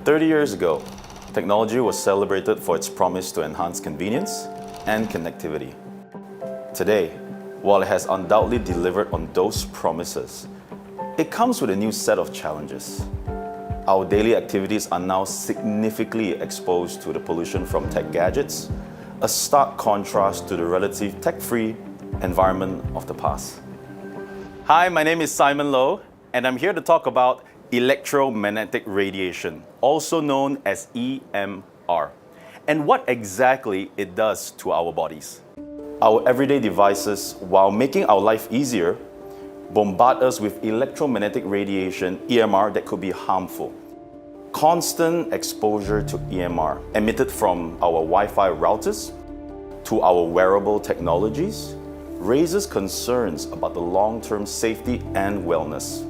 30 years ago, technology was celebrated for its promise to enhance convenience and connectivity. Today, while it has undoubtedly delivered on those promises, it comes with a new set of challenges. Our daily activities are now significantly exposed to the pollution from tech gadgets, a stark contrast to the relative tech-free environment of the past. Hi, my name is Simon Low, and I'm here to talk about electromagnetic radiation, also known as EMR, and what exactly it does to our bodies. Our everyday devices, while making our life easier, bombard us with electromagnetic radiation, EMR, that could be harmful. Constant exposure to EMR, emitted from our Wi-Fi routers to our wearable technologies, raises concerns about the long-term safety and wellness.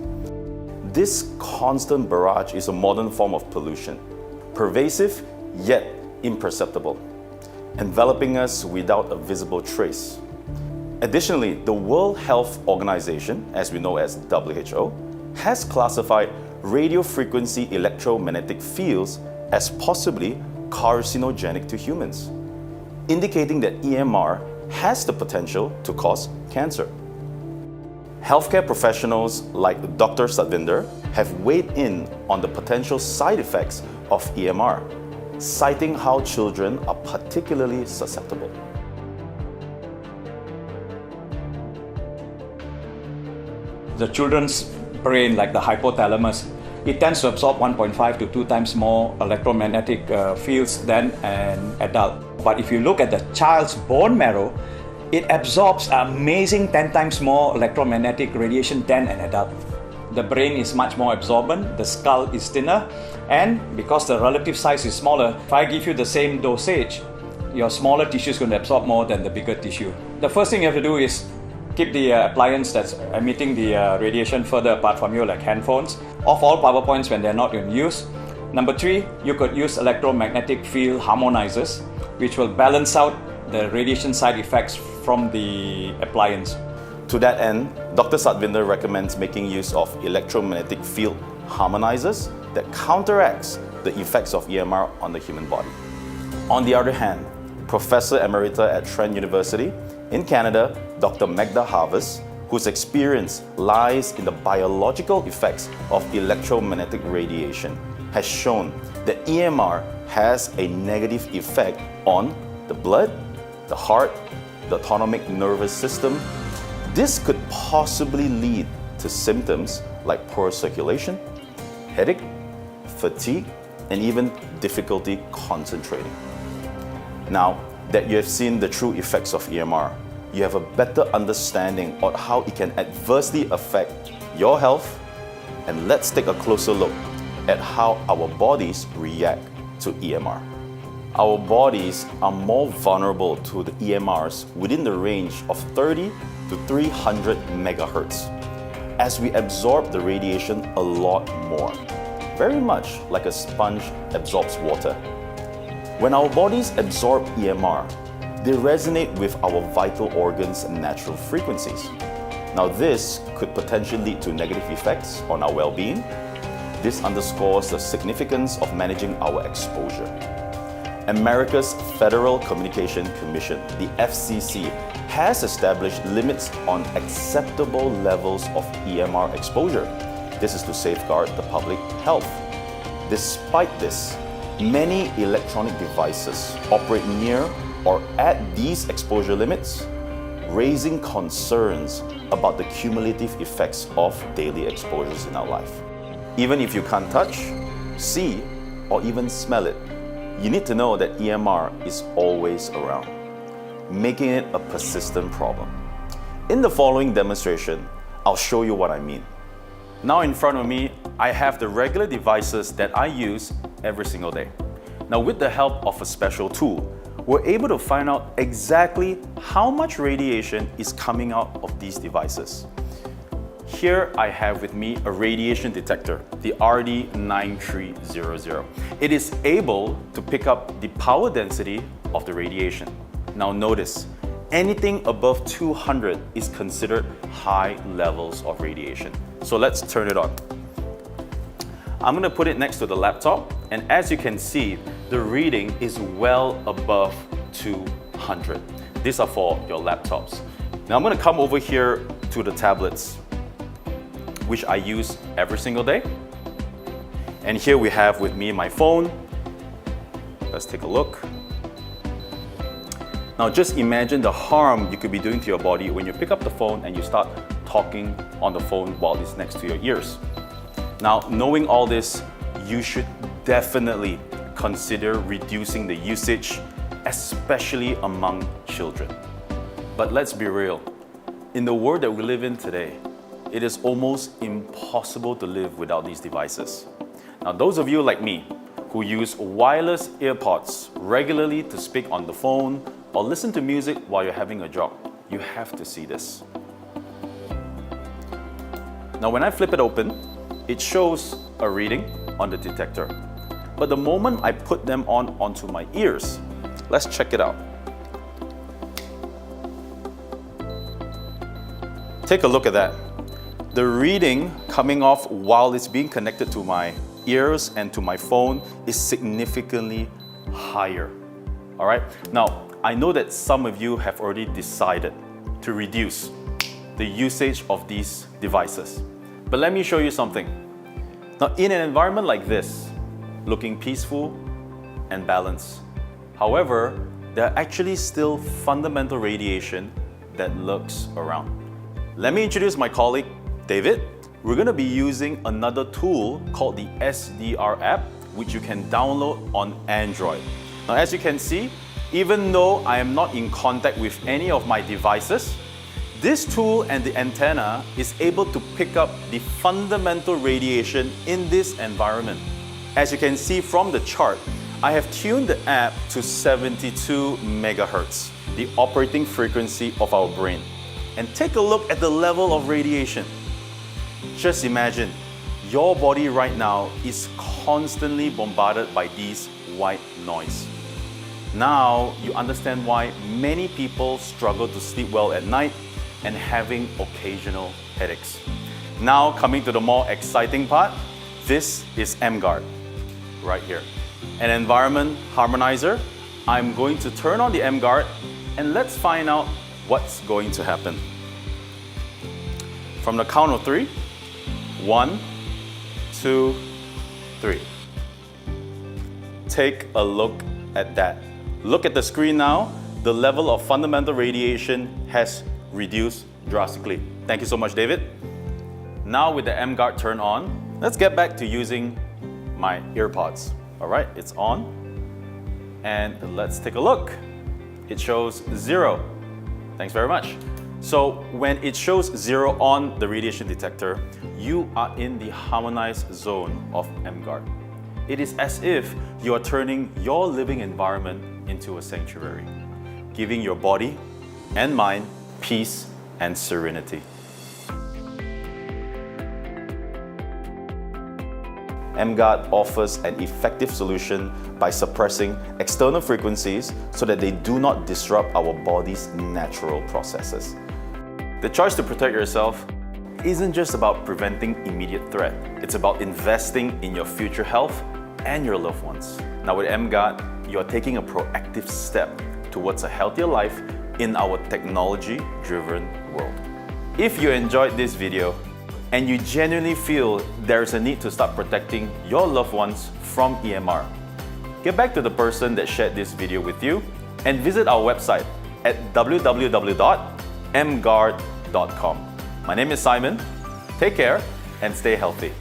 This constant barrage is a modern form of pollution, pervasive yet imperceptible, enveloping us without a visible trace. Additionally, the World Health Organization, as we know as WHO, has classified radio frequency electromagnetic fields as possibly carcinogenic to humans, indicating that EMR has the potential to cause cancer. Healthcare professionals like Dr. Satvinder have weighed in on the potential side effects of EMR, citing how children are particularly susceptible. The children's brain, like the hypothalamus, it tends to absorb 1.5 to 2 times more electromagnetic fields than an adult. But if you look at the child's bone marrow, it absorbs an amazing 10 times more electromagnetic radiation than an adult. The brain is much more absorbent, the skull is thinner, and because the relative size is smaller, if I give you the same dosage, your smaller tissue is going to absorb more than the bigger tissue. The first thing you have to do is keep the appliance that's emitting the radiation further apart from you, like handphones, off all power points when they're not in use. Number 3, you could use electromagnetic field harmonizers, which will balance out the radiation side effects from the appliance. To that end, Dr. Satvinder recommends making use of electromagnetic field harmonizers that counteracts the effects of EMR on the human body. On the other hand, Professor Emerita at Trent University in Canada, Dr. Magda Harvest, whose experience lies in the biological effects of electromagnetic radiation, has shown that EMR has a negative effect on the blood, the heart, the autonomic nervous system. This could possibly lead to symptoms like poor circulation, headache, fatigue, and even difficulty concentrating. Now that you have seen the true effects of EMR, you have a better understanding of how it can adversely affect your health, and let's take a closer look at how our bodies react to EMR. Our bodies are more vulnerable to the EMRs within the range of 30 to 300 megahertz, as we absorb the radiation a lot more, very much like a sponge absorbs water. When our bodies absorb EMR, they resonate with our vital organs' natural frequencies. Now, this could potentially lead to negative effects on our well-being. This underscores the significance of managing our exposure. America's Federal Communication Commission, the FCC, has established limits on acceptable levels of EMR exposure. This is to safeguard the public health. Despite this, many electronic devices operate near or at these exposure limits, raising concerns about the cumulative effects of daily exposures in our life. Even if you can't touch, see, or even smell it, you need to know that EMR is always around, making it a persistent problem. In the following demonstration, I'll show you what I mean. Now in front of me, I have the regular devices that I use every single day. Now with the help of a special tool, we're able to find out exactly how much radiation is coming out of these devices. Here I have with me a radiation detector, the RD9300. It is able to pick up the power density of the radiation. Now notice, anything above 200 is considered high levels of radiation. So let's turn it on. I'm going to put it next to the laptop, and as you can see, the reading is well above 200. These are for your laptops. Now I'm going to come over here to the tablets, which I use every single day. And here we have with me my phone. Let's take a look. Now just imagine the harm you could be doing to your body when you pick up the phone and you start talking on the phone while it's next to your ears. Now, knowing all this, you should definitely consider reducing the usage, especially among children. But let's be real. In the world that we live in today, it is almost impossible to live without these devices. Now, those of you like me who use wireless earpods regularly to speak on the phone or listen to music while you're having a jog, you have to see this. Now, when I flip it open, it shows a reading on the detector. But the moment I put them onto my ears, let's check it out. Take a look at that. The reading coming off while it's being connected to my ears and to my phone is significantly higher. All right? Now, I know that some of you have already decided to reduce the usage of these devices. But let me show you something. Now, in an environment like this, looking peaceful and balanced, however, there are actually still fundamental radiation that lurks around. Let me introduce my colleague, David. We're going to be using another tool called the SDR app, which you can download on Android. Now, as you can see, even though I am not in contact with any of my devices, this tool and the antenna is able to pick up the fundamental radiation in this environment. As you can see from the chart, I have tuned the app to 72 megahertz, the operating frequency of our brain. And take a look at the level of radiation. Just imagine, your body right now is constantly bombarded by these white noise. Now, you understand why many people struggle to sleep well at night and having occasional headaches. Now, coming to the more exciting part, this is emGuarde, right here. An environment harmonizer. I'm going to turn on the emGuarde and let's find out what's going to happen. From the count of 3, 1, 2, 3. Take a look at that. Look at the screen now. The level of fundamental radiation has reduced drastically. Thank you so much, David. Now with the emGuarde turned on, let's get back to using my earpods. All right, it's on. And let's take a look. It shows 0. Thanks very much. So when it shows 0 on the radiation detector, you are in the harmonized zone of emGuarde. It is as if you are turning your living environment into a sanctuary, giving your body and mind peace and serenity. emGuarde offers an effective solution by suppressing external frequencies so that they do not disrupt our body's natural processes. The choice to protect yourself isn't just about preventing immediate threat. It's about investing in your future health and your loved ones. Now with emGuarde, you are taking a proactive step towards a healthier life in our technology-driven world. If you enjoyed this video and you genuinely feel there is a need to start protecting your loved ones from EMR, get back to the person that shared this video with you and visit our website at www.emguarde.com. My name is Simon. Take care and stay healthy.